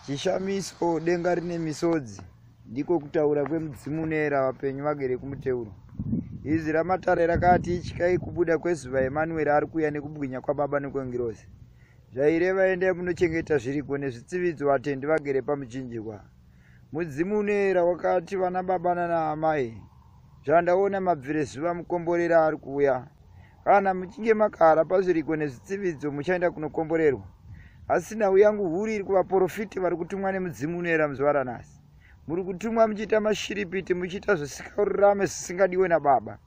Chishamiso denga rine misodzi ndiko kutaura kwemudzimu neera vapenyu vagere kumuteuro. Izi ramatare rakati ityai kubuda kwezuva Emmanuel ari kuuya nekubwinya kwababa nekwengirozi. Zvaireva endai munochengeta zviriko nezvitsividzo vatendi vagere pamuchinjikwa. Mudzimu neera wakati vana baba nana amai, zvandaona mabvire zuva mukomborera ari kuuya. Kana muchinge makara pazviriko nezvitsividzo muchaenda kunokomborerwa. Asi nhau yangu huru iri kuvaprofiti vari kutumwa nemudzimu neera muzuva ranhasi. Muri kutumwa muchiita mashiripiti, muchiita zvisingarurame zvisingadiwe nababa,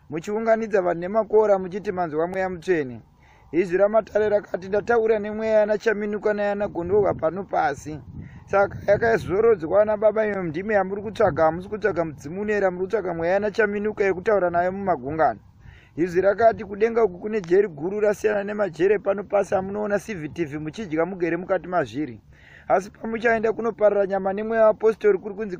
muchiunganidza vanhu nemakora muchiti manzwa mweya mutsvene. Izvi ramatare rakati ndataura nemweya yanachaminuka nayanagondorwa pano pasi. Saka yakazorodzwa nababa ino ndime yamuri kutsvaga, hamusi kutsvaga mudzimu neera, muri kutsvaga mweya yanachaminuka yekutaura nayo mumagungano. Izvi rakati kudenga uku kune jeri guru rasiyana nemajere pano pasi amunoona CVTV muchidya mugere mukati mazviri. Asi pamuchaenda kunoparira nyama nemweya wapostori kuri kunzi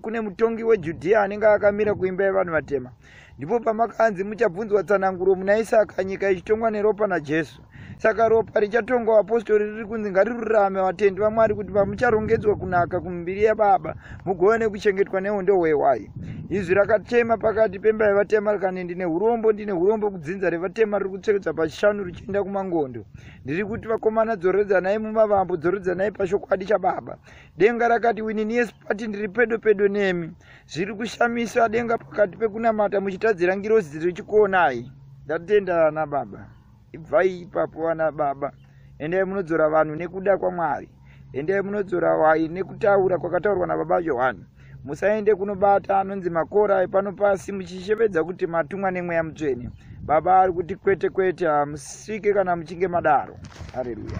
kune mutongi weJudhea anenge akamira kuimba yevanhu vatema. Ndipo pamakanzi muchabvunzwa tsananguro muna Isaka, nyika ichitongwa neropa naJesu. Saka ropa richatongwa vapostori riri kunzi ngarirurame vatendi vaMwari kuti pamucharongedzwa kunaka kumbiri yababa mugone kuchengetwa nehondo hwehwai. Izvi rakatema pakati pemba yevatema rikati ndine hurombo kudzinza revatema riri kutsekedza pachishanu richienda kumangondo. Ndiri kuti vakomana dzoredzanai mumavambo, dzoredzanai pashokwadi chababa. Denga rakati winini yesu pati ndiri pedo nemi. Zviri kushamisa denga pakati pekunamata muchitadzira ngirozi richikuonai. Ndatenda ana baba. Ibvai ipapo ana baba. Endai munodzora vanhu nekuda kwaMwari. Endai munodzora wai nekutaura kwakataurwa nababa Johani. Musaende kunobata anonzi makora pano pasi muchishevedza kuti matumwa nemweya mutsvene. Baba ari kuti kwete hamusvike kana muchinge madaro. Haleluya.